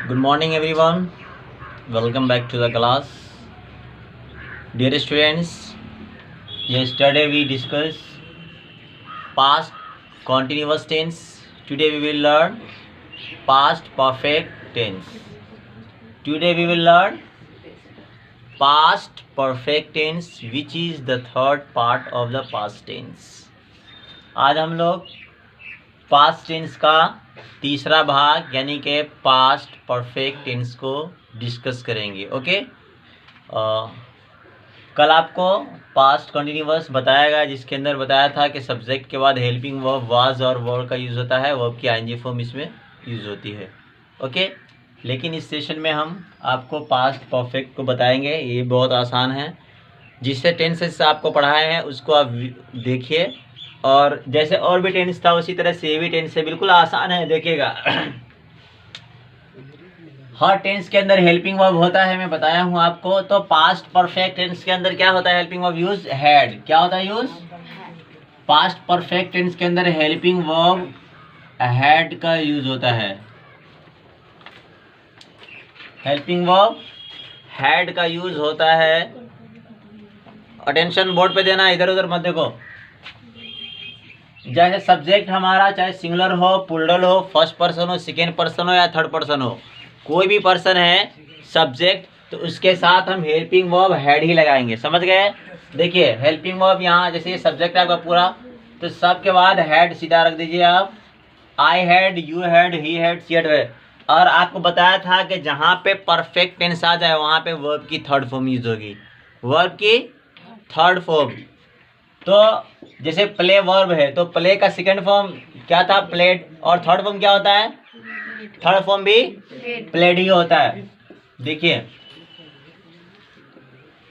Good morning everyone. Welcome back to the class. Dear students, yesterday we discussed past continuous tense. Today we will learn past perfect tense. Today we will learn past perfect tense, which is the third part of the past tense. आज हम लोग past tense का तीसरा भाग यानी कि past perfect tense को discuss करेंगे। ओके, कल आपको पास्ट कंटिन्यूअस बताया गया, जिसके अंदर बताया था कि सब्जेक्ट के बाद हेल्पिंग वर्ब वाज और वर का यूज़ होता है, वर्ब की आईएनजी फॉर्म इसमें यूज़ होती है। ओके, लेकिन इस सेशन में हम आपको पास्ट परफेक्ट को बताएंगे। ये बहुत आसान है, जिससे टेंसेस आपको पढ़ाए हैं उसको आप देखिए, और जैसे और भी टेंस था उसी तरह से ये भी टेंस है, बिल्कुल आसान है, देखिएगा। हर टेंस के अंदर हेल्पिंग वर्ब होता है, मैं बताया हूँ आपको। तो पास्ट परफेक्ट टेंस के अंदर क्या होता है? Helping verb use had. क्या होता है यूज? पास्ट परफेक्ट टेंस के अंदर हेल्पिंग वर्ब हैड का यूज होता है। हेल्पिंग वर्ब हैड का यूज होता है। अटेंशन बोर्ड पे देना, इधर उधर मत देखो। जैसे सब्जेक्ट हमारा चाहे सिंगुलर हो, प्लूरल हो, फर्स्ट पर्सन हो, सेकेंड पर्सन हो या थर्ड पर्सन हो, कोई भी पर्सन है सब्जेक्ट, तो उसके साथ हम हेल्पिंग वर्ब हैड ही लगाएंगे। समझ गए? देखिए हेल्पिंग वर्ब यहाँ जैसे ये सब्जेक्ट है आपका पूरा, तो सब के बाद हैड सीधा रख दीजिए आप। I had, you had, he had, she had. और आपको बताया था कि जहाँ पे परफेक्ट टेंस आ जाए वहाँ पे वर्ब की थर्ड फॉर्म यूज होगी। वर्ब की थर्ड फॉर्म, तो जैसे प्ले वर्ब है तो प्ले का सेकंड फॉर्म क्या था? प्लेड। और थर्ड फॉर्म क्या होता है? थर्ड फॉर्म भी प्लेड ही होता है। देखिए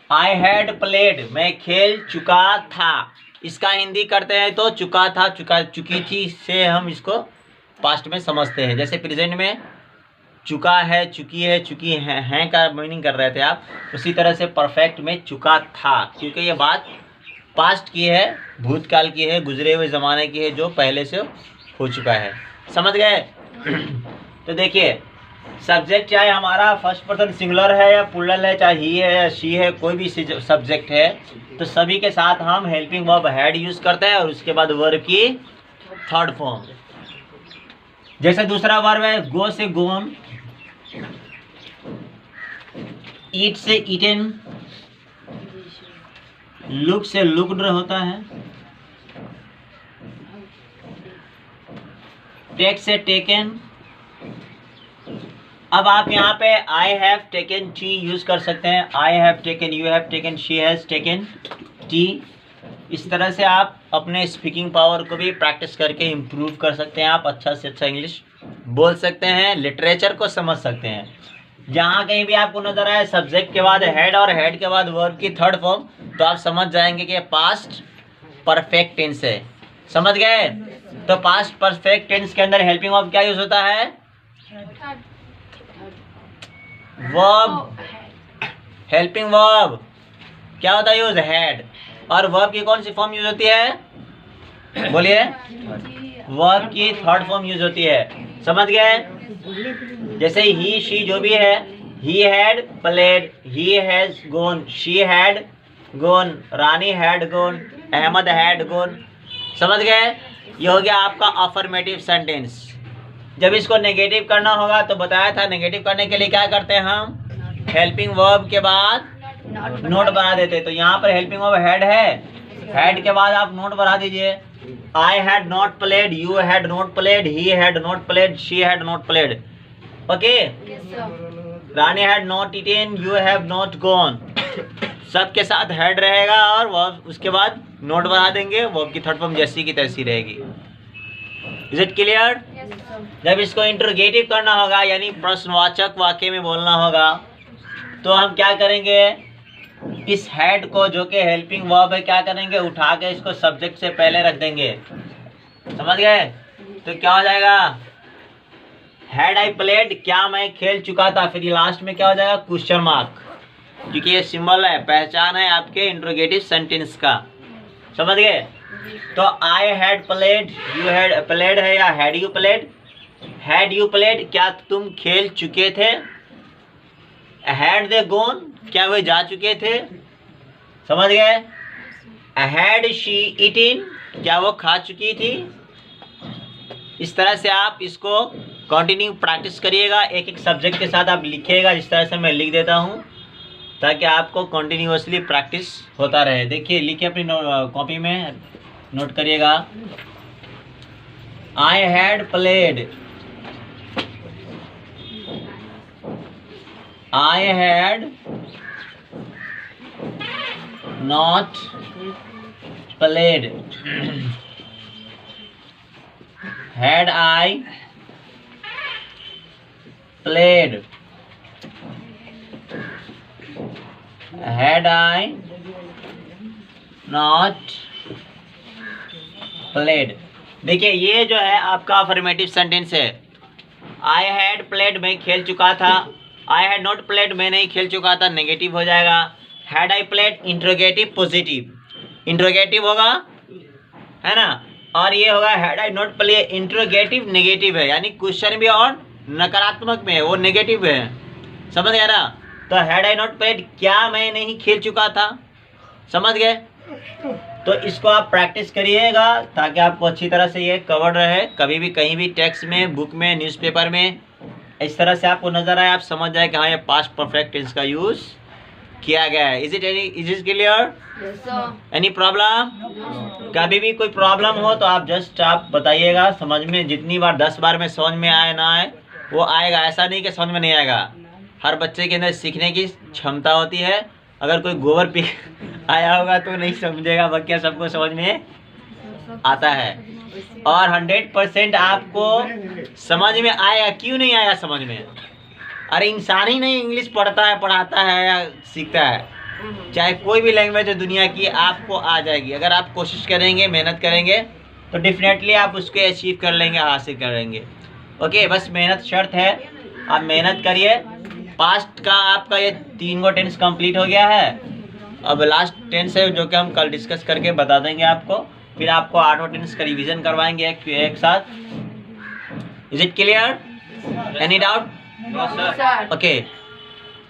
आई हैड प्लेड, मैं खेल चुका था। इसका हिंदी करते हैं तो चुका था, चुकी थी से हम इसको पास्ट में समझते हैं। जैसे प्रेजेंट में चुका है, चुकी है, चुकी हैं का मीनिंग कर रहे थे आप, उसी तरह से परफेक्ट में चुका था, क्योंकि ये बात पास्ट की है, भूतकाल की है, गुजरे हुए ज़माने की है, जो पहले से हो चुका है। समझ गए? तो देखिए सब्जेक्ट चाहे हमारा फर्स्ट पर्सन सिंगुलर है या प्लूरल है, चाहे ही है या शी है, कोई भी सब्जेक्ट है, तो सभी के साथ हम हेल्पिंग वर्ब हैड यूज़ करते हैं और उसके बाद वर्ब की थर्ड फॉर्म। जैसे दूसरा वर्ब है गो से गोन, ईट से ईटन, लुक से लुक्ड होता है, टेक से टेकन। अब आप यहाँ पे I have taken T use कर सकते हैं। I have taken, you have taken, she has taken T. इस तरह से आप अपने स्पीकिंग पावर को भी प्रैक्टिस करके इम्प्रूव कर सकते हैं। आप अच्छा से अच्छा इंग्लिश बोल सकते हैं, लिटरेचर को समझ सकते हैं। जहाँ कहीं भी आपको नजर आए सब्जेक्ट के बाद हैड और हैड के बाद वर्ब की थर्ड फॉर्म, तो आप समझ जाएंगे कि पास्ट परफेक्ट टेंस है। समझ गए? तो पास्ट परफेक्ट टेंस के अंदर हेल्पिंग वर्ब क्या यूज होता है? वर्ब, हेल्पिंग वर्ब क्या होता है यूज? हैड। और वर्ब की कौन सी फॉर्म यूज होती है? बोलिए। वर्ब की थर्ड फॉर्म यूज होती है। समझ गए? जैसे ही शी जो भी है, he had played, he has gone, she had gone, Rani had gone, Ahmed had gone. समझ गए? ये हो गया आपका अफर्मेटिव सेंटेंस। जब इसको नेगेटिव करना होगा तो बताया था, नेगेटिव करने के लिए क्या करते हैं हम? हेल्पिंग वर्ब के बाद नोट बना देते। तो यहाँ पर हेल्पिंग वर्ब हैड है, हैड के बाद आप नोट बना दीजिए। I had not played, you had not played, he had not played, she had not played. Okay, Rani had not eaten, you have not gone. सबके साथ हैड रहेगा और वर्ब उसके बाद नोट बना देंगे, वर्ब की थर्ड फॉर्म जैसी की तैसी रहेगी। Is it clear? जब इसको इंटरोगेटिव करना होगा यानी प्रश्नवाचक वाक्य में बोलना होगा, तो हम क्या करेंगे? इस हैड को जो कि हेल्पिंग वर्ब है, क्या करेंगे? उठा के इसको सब्जेक्ट से पहले रख देंगे। समझ गए? तो क्या हो जाएगा? हैड आई प्लेड, क्या मैं खेल चुका था। फिर लास्ट में क्या हो जाएगा? क्वेश्चन मार्क, क्योंकि ये सिंबल है, पहचान है आपके इंट्रोगेटिव सेंटेंस का। समझ गए? तो I had played, you had played है या had you played? Had you played, क्या तुम खेल चुके थे? हैड दे गॉन, क्या वे जा चुके थे? समझ गए? हैड शी ईटिन, क्या वो खा चुकी थी? इस तरह से आप इसको कंटिन्यू प्रैक्टिस करिएगा, एक एक सब्जेक्ट के साथ आप लिखिएगा, जिस तरह से मैं लिख देता हूँ, ताकि आपको कंटिन्यूअसली प्रैक्टिस होता रहे। देखिए लिखिए अपनी कॉपी में, नोट करिएगा। I had played, I had not played. Had I played? Had I not played? देखिए ये जो है आपका अफर्मेटिव सेंटेंस है। I had played, मैं खेल चुका था। I had not played, मैं नहीं खेल चुका था, नेगेटिव हो जाएगा। Had I played, interrogative positive, interrogative होगा, है ना, और ये होगा had I not played, interrogative negative है, यानी क्वेश्चन भी और नकारात्मक में है, वो नेगेटिव है। समझ गया ना? तो had I not played, क्या मैं नहीं खेल चुका था? समझ गए? तो इसको आप प्रैक्टिस करिएगा ताकि आपको अच्छी तरह से ये कवर रहे। कभी भी कहीं भी टेक्स्ट में, बुक में, न्यूज़पेपर में इस तरह से आपको नजर आए, आप समझ जाए कि हाँ ये पास्ट परफेक्ट टेंस का यूज किया गया है। Is it clear? Any problem? कभी भी कोई प्रॉब्लम हो तो आप जस्ट आप बताइएगा। समझ में जितनी बार 10 बार में समझ में आए ना आए, वो आएगा, ऐसा नहीं कि समझ में नहीं आएगा। हर बच्चे के अंदर सीखने की क्षमता होती है। अगर कोई गोबर पी आया होगा तो नहीं समझेगा, बाकी सबको समझ में आता है। और 100% आपको समझ में आएगा। क्यों नहीं आया समझ में? अरे इंसान ही नहीं इंग्लिश पढ़ता है, पढ़ाता है या सीखता है, चाहे कोई भी लैंग्वेज है दुनिया की, आपको आ जाएगी। अगर आप कोशिश करेंगे, मेहनत करेंगे तो डेफिनेटली आप उसको अचीव कर लेंगे, हासिल कर लेंगे। ओके, बस मेहनत शर्त है, आप मेहनत करिए। पास्ट का आपका ये 3 गो टेंस कंप्लीट हो गया है। अब लास्ट टेंस है जो कि हम कल डिस्कस करके बता देंगे आपको। फिर आपको 8 टेंस का रिवीजन करवाएंगे एक साथ। Is it clear? Any doubt? Okay,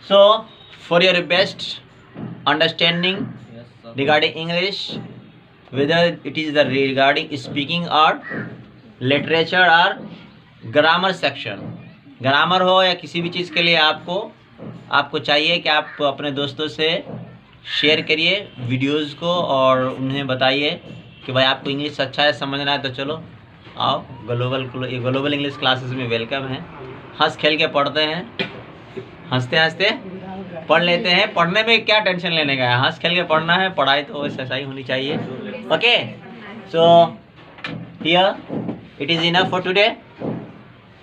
so for your best understanding regarding English, whether it is the regarding speaking और लिटरेचर और ग्रामर सेक्शन, ग्रामर हो या किसी भी चीज़ के लिए आपको चाहिए कि आप अपने दोस्तों से शेयर करिए वीडियोस को और उन्हें बताइए कि भाई आपको इंग्लिश अच्छा है, समझना है तो चलो आओ, ग्लोबल इंग्लिश क्लासेस में वेलकम है। हंस खेल के पढ़ते हैं, हंसते हंसते पढ़ लेते हैं। पढ़ने में क्या टेंशन लेने का है, हंस खेल के पढ़ना है। पढ़ाई तो वैसे ही होनी चाहिए। Okay, so here it is enough for today.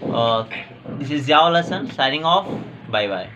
This is your lesson, signing off, bye bye.